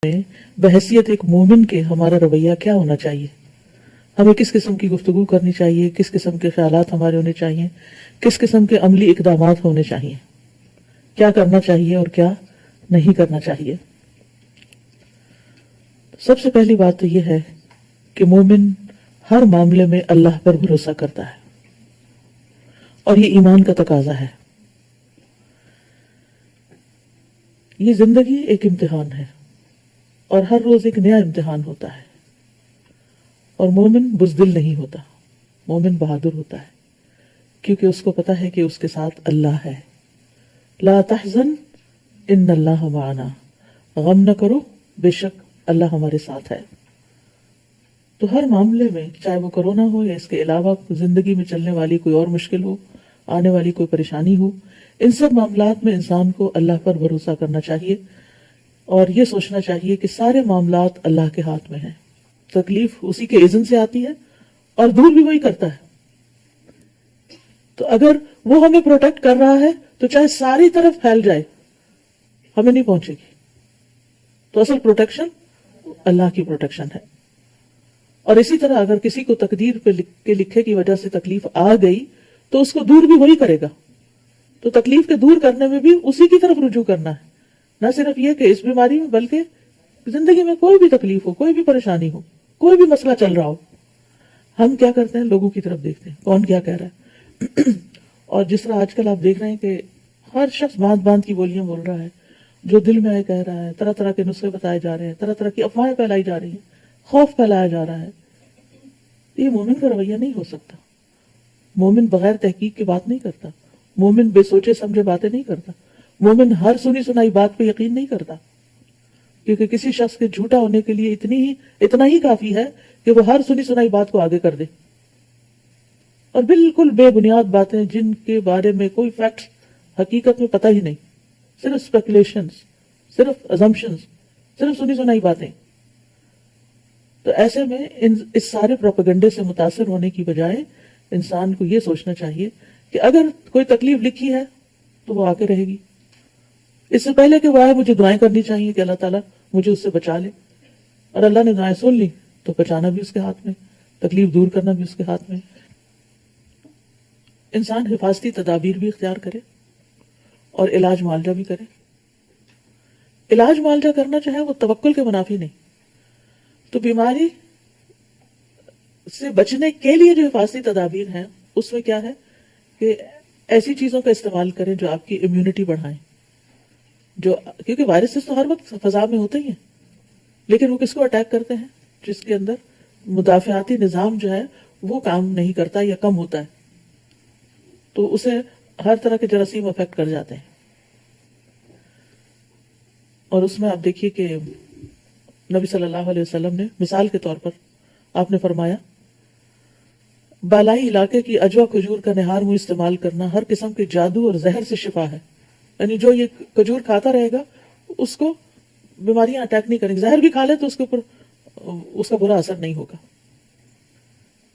میں بحیثیت ایک مومن کے ہمارا رویہ کیا ہونا چاہیے، ہمیں کس قسم کی گفتگو کرنی چاہیے، کس قسم کے خیالات ہمارے ہونے چاہیے، کس قسم کے عملی اقدامات ہونے چاہیے، کیا کرنا چاہیے اور کیا نہیں کرنا چاہیے۔ سب سے پہلی بات تو یہ ہے کہ مومن ہر معاملے میں اللہ پر بھروسہ کرتا ہے اور یہ ایمان کا تقاضا ہے۔ یہ زندگی ایک امتحان ہے اور ہر روز ایک نیا امتحان ہوتا ہے، اور مومن بزدل نہیں ہوتا، مومن بہادر ہوتا ہے، کیونکہ اس کو پتا ہے کہ اس کے ساتھ اللہ ہے۔ لا تحزن ان اللہ معنا، غم نہ کرو، بے شک اللہ ہمارے ساتھ ہے۔ تو ہر معاملے میں، چاہے وہ کرونا ہو یا اس کے علاوہ زندگی میں چلنے والی کوئی اور مشکل ہو، آنے والی کوئی پریشانی ہو، ان سب معاملات میں انسان کو اللہ پر بھروسہ کرنا چاہیے اور یہ سوچنا چاہیے کہ سارے معاملات اللہ کے ہاتھ میں ہیں، تکلیف اسی کے اذن سے آتی ہے اور دور بھی وہی کرتا ہے۔ تو اگر وہ ہمیں پروٹیکٹ کر رہا ہے تو چاہے ساری طرف پھیل جائے، ہمیں نہیں پہنچے گی۔ تو اصل پروٹیکشن اللہ کی پروٹیکشن ہے۔ اور اسی طرح اگر کسی کو تقدیر کے لکھے کی وجہ سے تکلیف آ گئی تو اس کو دور بھی وہی کرے گا۔ تو تکلیف کے دور کرنے میں بھی اسی کی طرف رجوع کرنا ہے، نہ صرف یہ کہ اس بیماری میں، بلکہ زندگی میں کوئی بھی تکلیف ہو، کوئی بھی پریشانی ہو، کوئی بھی مسئلہ چل رہا ہو، ہم کیا کرتے ہیں؟ لوگوں کی طرف دیکھتے ہیں، کون کیا کہہ رہا ہے۔ اور جس طرح آج کل آپ دیکھ رہے ہیں کہ ہر شخص باندھ باندھ کی بولیاں بول رہا ہے، جو دل میں آئے کہہ رہا ہے، طرح طرح کے نسخے بتائے جا رہے ہیں، طرح طرح کی افواہیں پھیلائی جا رہی ہیں، خوف پھیلایا جا رہا ہے۔ یہ مومن کا رویہ نہیں ہو سکتا۔ مومن بغیر تحقیق کی بات نہیں کرتا، مومن بے سوچے سمجھے باتیں نہیں کرتا، مومن ہر سنی سنائی بات پہ یقین نہیں کرتا، کیونکہ کسی شخص کے جھوٹا ہونے کے لیے اتنا ہی کافی ہے کہ وہ ہر سنی سنائی بات کو آگے کر دے، اور بالکل بے بنیاد باتیں جن کے بارے میں کوئی فیکٹ حقیقت میں پتہ ہی نہیں، صرف اسپیکولیشنز، صرف ازمپشنز، صرف سنی سنائی باتیں۔ تو ایسے میں اس سارے پروپیگنڈے سے متاثر ہونے کی بجائے انسان کو یہ سوچنا چاہیے کہ اگر کوئی تکلیف لکھی ہے تو وہ آ کے رہے گی۔ اس سے پہلے کہ وہ آئے، مجھے دعائیں کرنی چاہیے کہ اللہ تعالیٰ مجھے اس سے بچا لے، اور اللہ نے دعائیں سن لی تو بچانا بھی اس کے ہاتھ میں، تکلیف دور کرنا بھی اس کے ہاتھ میں۔ انسان حفاظتی تدابیر بھی اختیار کرے اور علاج معالجہ بھی کرے۔ علاج معالجہ کرنا چاہے وہ توکل کے منافی نہیں، تو بیماری سے بچنے کے لیے جو حفاظتی تدابیر ہیں اس میں کیا ہے کہ ایسی چیزوں کا استعمال کریں جو آپ کی امیونٹی بڑھائیں، کیونکہ وائرسز تو ہر وقت فضا میں ہوتے ہی ہیں، لیکن وہ کس کو اٹیک کرتے ہیں؟ جس کے اندر مدافعاتی نظام جو ہے وہ کام نہیں کرتا یا کم ہوتا ہے، تو اسے ہر طرح کے جراثیم افیکٹ کر جاتے ہیں۔ اور اس میں آپ دیکھیے کہ نبی صلی اللہ علیہ وسلم نے مثال کے طور پر آپ نے فرمایا، بالائی علاقے کی اجوا کھجور کا نہار منہ استعمال کرنا ہر قسم کے جادو اور زہر سے شفا ہے، یعنی جو یہ کھجور کھاتا رہے گا اس کو بیماریاں اٹیک نہیں کریں گی، زہر بھی کھا لے تو اس کے اوپر اس کا برا اثر نہیں ہوگا۔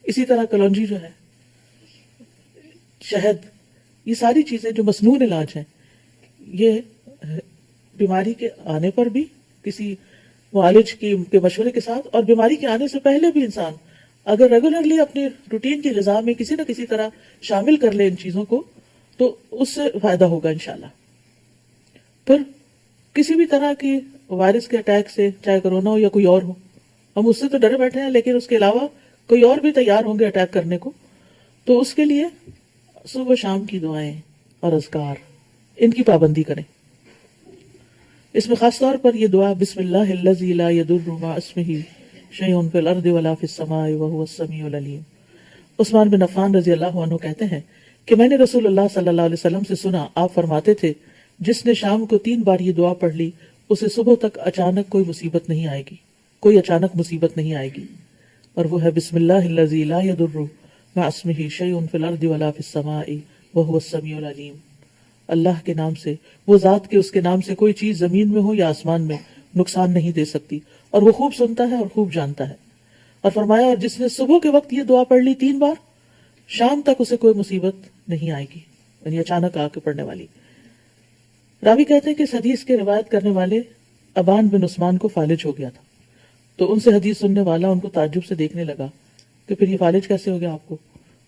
اسی طرح کلونجی جو ہے، شہد، یہ ساری چیزیں جو مصنوعی علاج ہیں، یہ بیماری کے آنے پر بھی کسی معالج کے مشورے کے ساتھ، اور بیماری کے آنے سے پہلے بھی انسان اگر ریگولرلی اپنی روٹین کی غذا میں کسی نہ کسی طرح شامل کر لے ان چیزوں کو، تو اس سے فائدہ ہوگا انشاءاللہ۔ پھر کسی بھی طرح کی وائرس کے اٹیک سے، چاہے کرونا ہو یا کوئی اور ہو، ہم اس سے تو ڈرے بیٹھے ہیں، لیکن اس کے علاوہ کوئی اور بھی تیار ہوں گے اٹیک کرنے کو، تو اس کے لیے صبح شام کی دعائیں اور اذکار، ان کی پابندی کریں۔ اس میں خاص طور پر یہ دعا، بسم اللہ الذی لا یضر مع اسمہ شیء فی الارض ولا فی السماء وہو السمیع العلیم۔ عثمان بن عفان رضی اللہ عنہ کہتے ہیں کہ میں نے رسول اللہ صلی اللہ علیہ وسلم سے سنا، آپ فرماتے تھے، جس نے شام کو 3 بار یہ دعا پڑھ لی، اسے صبح تک اچانک کوئی مصیبت نہیں آئے گی، کوئی اچانک مصیبت نہیں آئے گی، اور وہ ہے بسم اللہ الذی لا یضر مع اسمہ شیء فی الارض ولا فی السماء وہو السمیع العلیم۔ اللہ کے نام سے، وہ ذات کے اس کے نام سے کوئی چیز زمین میں ہو یا آسمان میں نقصان نہیں دے سکتی، اور وہ خوب سنتا ہے اور خوب جانتا ہے۔ اور فرمایا، اور جس نے صبح کے وقت یہ دعا پڑھ لی 3 بار، شام تک اسے کوئی مصیبت نہیں آئے گی، یعنی اچانک آ کے پڑھنے والی۔ راوی کہتے ہیں کہ اس حدیث کے روایت کرنے والے ابان بن عثمان کو فالج ہو گیا تھا، تو ان سے حدیث سننے والا ان کو تعجب سے دیکھنے لگا کہ پھر یہ فالج کیسے ہو گیا آپ کو؟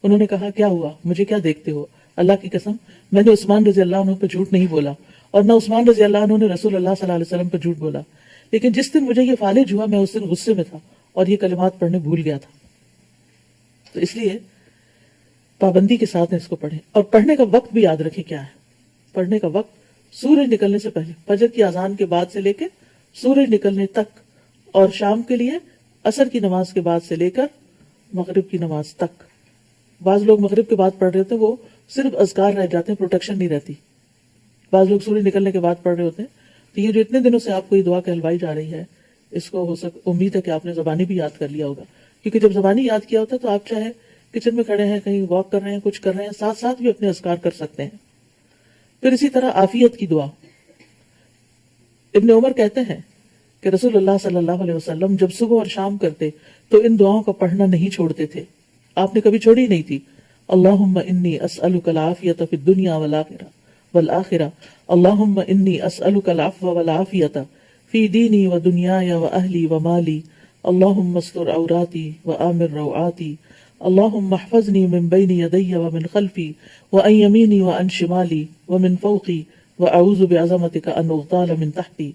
انہوں نے کہا کیا ہوا، مجھے کیا دیکھتے ہو؟ اللہ کی قسم میں نے عثمان رضی اللہ عنہ پہ جھوٹ نہیں بولا، اور نہ عثمان رضی اللہ عنہ نے رسول اللہ صلی اللہ علیہ وسلم پہ جھوٹ بولا، لیکن جس دن مجھے یہ فالج ہوا میں اس دن غصے میں تھا اور یہ کلمات پڑھنے بھول گیا تھا۔ تو اس لیے پابندی کے ساتھ اس کو پڑھیں، اور پڑھنے کا وقت بھی یاد رکھیں کیا ہے۔ پڑھنے کا وقت سورج نکلنے سے پہلے، فجر کی اذان کے بعد سے لے کے سورج نکلنے تک، اور شام کے لیے عصر کی نماز کے بعد سے لے کر مغرب کی نماز تک۔ بعض لوگ مغرب کے بعد پڑھ رہے ہوتے ہیں، وہ صرف اذکار رہ جاتے ہیں، پروٹیکشن نہیں رہتی۔ بعض لوگ سورج نکلنے کے بعد پڑھ رہے ہوتے ہیں۔ تو یہ جو اتنے دنوں سے آپ کو یہ دعا کہلوائی جا رہی ہے، اس کو امید ہے کہ آپ نے زبانی بھی یاد کر لیا ہوگا، کیونکہ جب زبانی یاد کیا ہوتا ہے تو آپ چاہے کچن میں کھڑے ہیں، کہیں واک کر رہے ہیں، کچھ کر رہے ہیں، ساتھ ساتھ بھی اپنے اذکار کر سکتے ہیں۔ پھر اسی طرح عافیت کی دعا، ابن عمر کہتے ہیں کہ رسول اللہ صلی اللہ علیہ وسلم جب صبح اور شام کرتے تو ان دعاؤں کا پڑھنا نہیں چھوڑتے تھے، آپ نے کبھی چھوڑی نہیں تھی۔ اللہم انی اسألک العافیۃ فی الدنیا والآخرہ، اللہم انی اسألک العفو والعافیۃ فی دینی و دنیای و اہلی و مالی، اللہم استر عوراتی و آمن روعاتی، اللہم احفظنی من بین یدی و من خلفی و عن یمینی و عن شمالی و من فوقی و اعوذ بعظمتک ان اغتال من تحتی۔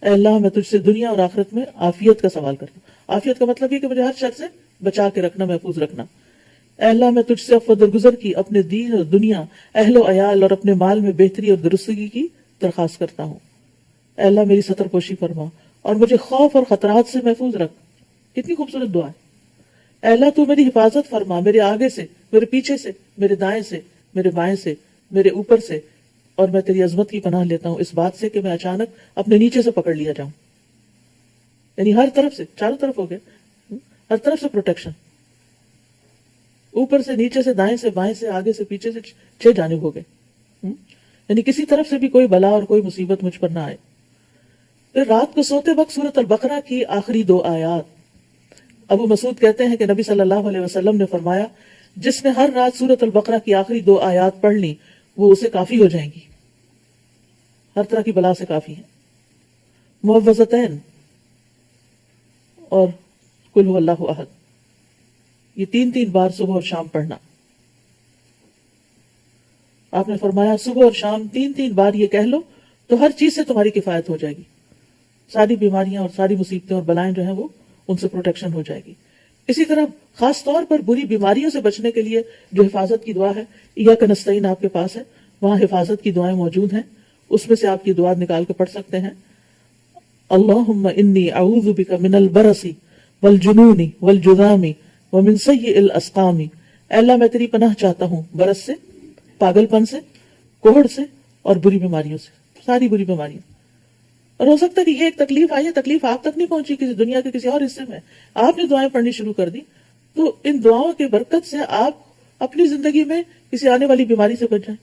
اے اللہ میں تجھ سے دنیا اور آخرت میں عافیت کا سوال کرتا ہوں۔ عافیت کا مطلب یہ کہ مجھے ہر شر سے بچا کے رکھنا، محفوظ رکھنا۔ اے اللہ میں تجھ سے عفو درگزر کی، اپنے دین اور دنیا، اہل و عیال اور اپنے مال میں بہتری اور درستگی کی درخواست کرتا ہوں۔ اے اللہ میری ستر پوشی فرما اور مجھے خوف اور خطرات سے محفوظ رکھ۔ کتنی خوبصورت دعا ہے۔ اے اللہ تو میری حفاظت فرما، میرے آگے سے، میرے پیچھے سے، میرے دائیں سے، میرے بائیں سے، میرے اوپر سے، اور میں تیری عظمت کی پناہ لیتا ہوں اس بات سے کہ میں اچانک اپنے نیچے سے پکڑ لیا جاؤں۔ یعنی ہر طرف سے، چاروں طرف ہو گیا، ہر طرف سے پروٹیکشن، اوپر سے، نیچے سے، دائیں سے، بائیں سے، آگے سے، پیچھے سے، 6 جانب ہو گئے۔ یعنی کسی طرف سے بھی کوئی بلا اور کوئی مصیبت مجھ پر نہ آئے۔ پھر رات کو سوتے وقت سورۃ البقرہ کی آخری 2 آیات، ابو مسعود کہتے ہیں کہ نبی صلی اللہ علیہ وسلم نے فرمایا جس نے ہر رات سورۃ البقرہ کی آخری 2 آیات پڑھ لی وہ اسے کافی ہو جائیں گی، ہر طرح کی بلا سے کافی ہے۔ معوذتین اور قل هو اللہ احد، یہ 3 بار صبح اور شام پڑھنا۔ آپ نے فرمایا صبح اور شام 3 بار یہ کہہ لو تو ہر چیز سے تمہاری کفایت ہو جائے گی، ساری بیماریاں اور ساری مصیبتیں اور بلائیں جو ہیں وہ ان سے پروٹیکشن ہو جائے گی۔ اسی طرح خاص طور پر بری بیماریوں سے بچنے کے لیے جو حفاظت کی دعا ہے، ایاک نستعین آپ کے پاس ہے، وہاں حفاظت کی دعائیں موجود ہیں، اس میں سے آپ کی دعا نکال کے پڑھ سکتے ہیں۔ اللہم انی اعوذ بک من البرص والجنون والجذام ومن سیء الاسقام، اے اللہ میں تیری پناہ چاہتا ہوں برس سے، پاگل پن سے، کوہڑ سے اور بری بیماریوں سے، ساری بری بیماریاں۔ اور ہو سکتا ہے کہ یہ ایک تکلیف آئی ہے، تکلیف آپ تک نہیں پہنچی، کسی دنیا کے کسی اور حصے میں، آپ نے دعائیں پڑھنی شروع کر دی، تو ان دعاؤں کی برکت سے آپ اپنی زندگی میں کسی آنے والی بیماری سے بچ جائیں۔